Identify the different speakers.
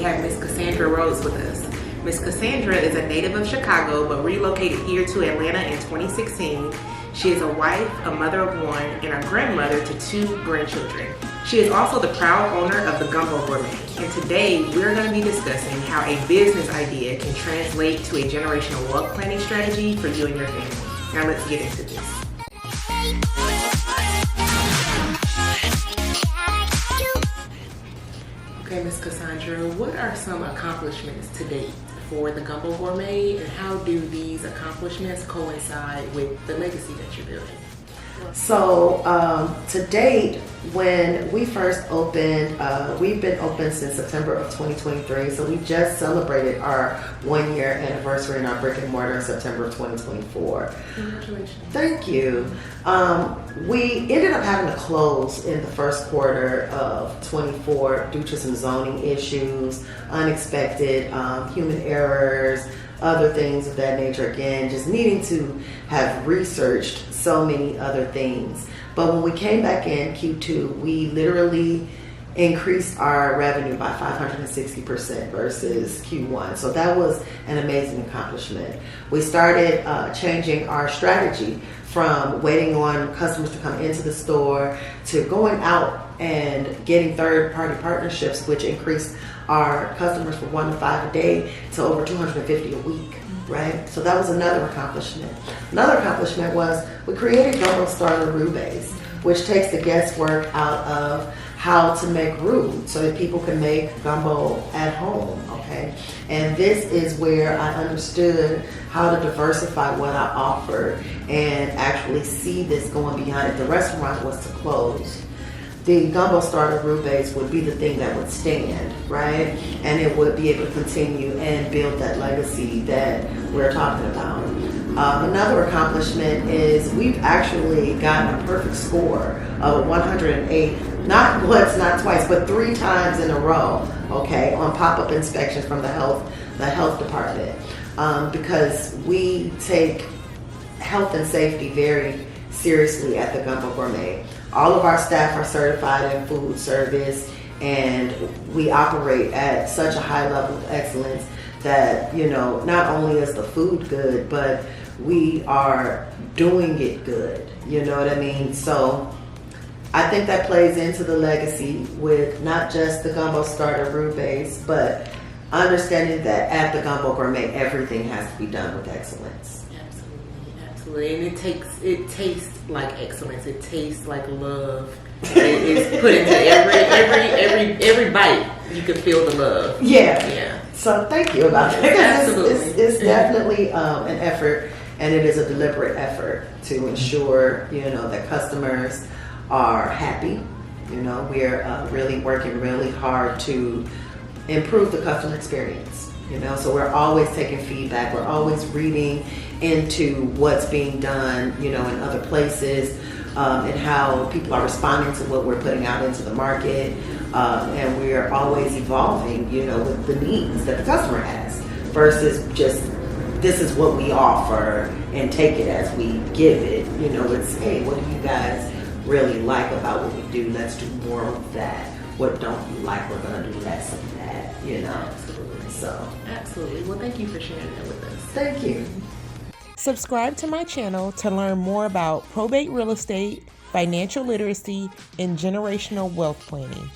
Speaker 1: have Miss Cassandra Rhodes with us. Miss Cassandra is a native of Chicago but relocated here to Atlanta in 2016. She is a wife, a mother of one, and a grandmother to 2 grandchildren. She is also the proud owner of the Gumbo Gourmet. And today we're going to be discussing how a business idea can translate to a generational wealth planning strategy for you and your family. Now let's get into this. Okay, Ms. Cassandra, what are some accomplishments to date for the Gumbo Gourmet, and how do these accomplishments coincide with the legacy that you're building?
Speaker 2: So to date, when we first opened, we've been open since September of 2023. So we just celebrated our 1-year anniversary in our brick and mortar in September of 2024.
Speaker 1: Congratulations.
Speaker 2: Thank you. We ended up having to close in the first quarter of 24 due to some zoning issues, unexpected human errors, other things of that nature. Again, just needing to have researched so many other things. But when we came back in Q2, we literally increased our revenue by 560% versus Q1. So that was an amazing accomplishment. We started changing our strategy from waiting on customers to come into the store to going out and getting third-party partnerships, which increased our customers from 1 to 5 a day to over 250 a week, right? So that was another accomplishment. Another accomplishment was we created Gumbo Starter Roux base, which takes the guesswork out of how to make roux so that people can make gumbo at home, okay? And this is where I understood how to diversify what I offered and actually see this going beyond it. The restaurant was to close. The Gumbo Starter Roux base would be the thing that would stand, right? And it would be able to continue and build that legacy that we're talking about. Another accomplishment is we've actually gotten a perfect score of 108, not once, not twice, but 3 times in a row, okay, on pop-up inspections from the health department, because we take health and safety very seriously at the Gumbo Gourmet. All of our staff are certified in food service, and we operate at such a high level of excellence that, you know, not only is the food good, but we are doing it good. You know what I mean? So I think that plays into the legacy with not just the Gumbo Starter Roux base, but understanding that at the Gumbo Gourmet, everything has to be done with excellence.
Speaker 1: Absolutely. And it tastes like excellence. It tastes like love. It's put into every bite. You can feel the love.
Speaker 2: Yeah. So thank you about that.
Speaker 1: Absolutely.
Speaker 2: It's definitely an effort, and it is a deliberate effort to ensure, you know, that customers are happy. You know, we're really working really hard to improve the customer experience. You know, so we're always taking feedback. We're always reading into what's being done, you know, in other places, and how people are responding to what we're putting out into the market. And we are always evolving, you know, with the needs that the customer has versus just this is what we offer and take it as we give it. You know, it's, hey, what do you guys really like about what we do? Let's do more of that. What don't you like? We're going to do less of that, you know.
Speaker 1: Absolutely. Well, thank you for sharing that with us.
Speaker 2: Thank you.
Speaker 3: Subscribe to my channel to learn more about probate real estate, financial literacy, and generational wealth planning.